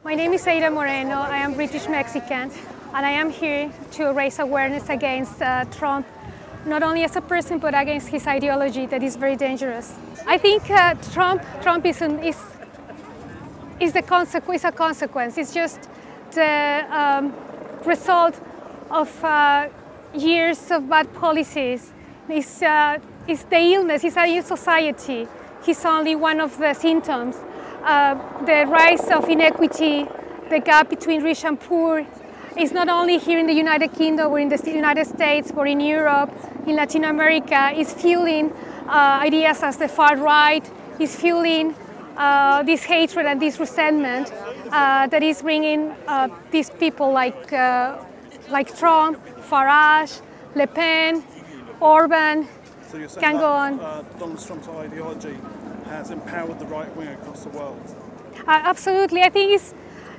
My name is Hada Moreno. I am British-Mexican, and I am here to raise awareness against Trump, not only as a person, but against his ideology that is very dangerous. I think Trumpism is a consequence. It's just the result of years of bad policies. It's the illness. It's a society. He's only one of the symptoms. The rise of inequity, the gap between rich and poor, is not only here in the United Kingdom or in the United States, but in Europe, in Latin America, is fueling ideas as the far right, is fueling this hatred and this resentment that is bringing these people like Trump, Farage, Le Pen, Orban, so you're saying can that, go on. Donald Trump's ideology has empowered the right wing across the world? Absolutely. I think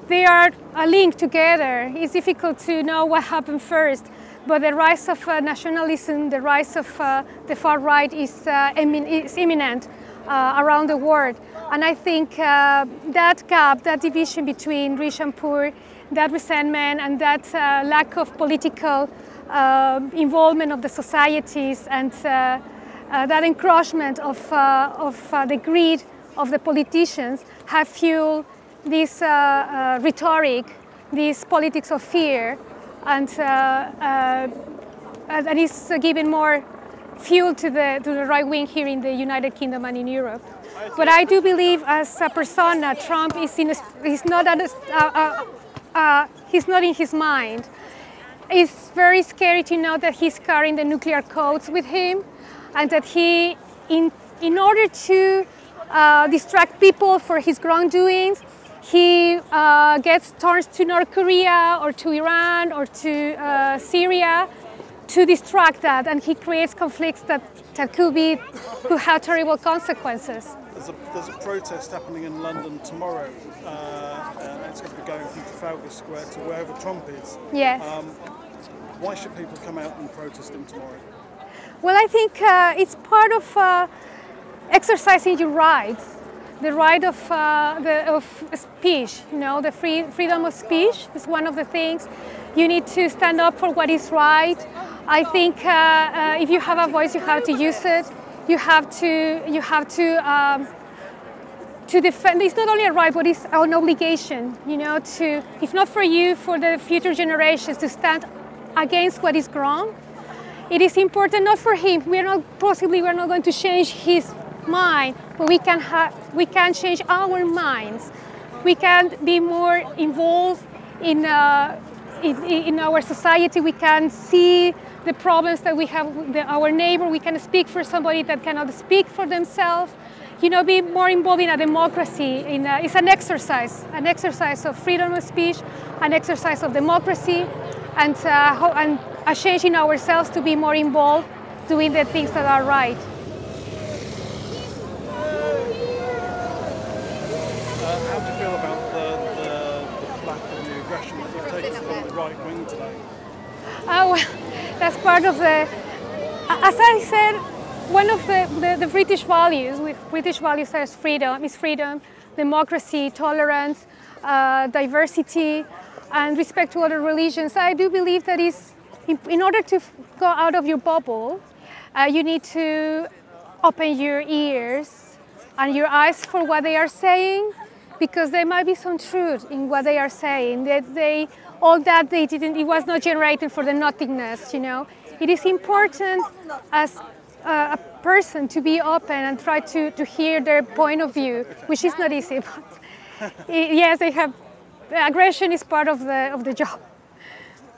they are linked together. It's difficult to know what happened first, but the rise of nationalism, the rise of the far right is imminent around the world. And I think that gap, that division between rich and poor, that resentment and that lack of political involvement of the societies and that encroachment of the greed of the politicians have fueled this rhetoric, this politics of fear, and is giving more fuel to the right wing here in the United Kingdom and in Europe. But I do believe, as a persona, Trump is he's not in his mind. It's very scary to know that he's carrying the nuclear codes with him, and that he, in order to distract people for his wrongdoings, he turns to North Korea or to Iran or to Syria to distract that, and he creates conflicts that could have terrible consequences. There's a protest happening in London tomorrow, and it's going to be going from Trafalgar Square to wherever Trump is. Yes. Why should people come out and protest him tomorrow? Well, I think it's part of exercising your rights, the right of speech. You know, the freedom of speech is one of the things. You need to stand up for what is right. I think if you have a voice, you have to use it. You have to defend. It's not only a right, but it's an obligation. You know, to, if not for you, for the future generations, to stand against what is wrong. It is important not for him. We're not going to change his mind, but we can change our minds. We can be more involved in our society. We can see the problems that we have with our neighbor. We can speak for somebody that cannot speak for themselves. You know, be more involved in a democracy. It's an exercise of freedom of speech, an exercise of democracy, and a change in ourselves to be more involved doing the things that are right. How do you feel about the flack and the aggression that you've taken from the right wing today? Well, that's part of the, as I said, one of the British values. British values are freedom, democracy, tolerance, diversity, and respect to other religions. I do believe that in order to go out of your bubble, you need to open your ears and your eyes for what they are saying, because there might be some truth in what they are saying. That all that they didn't, it was not generated for the nothingness. You know, it is important as a person to be open and try to hear their point of view, which is not easy. But yes, aggression is part of the job.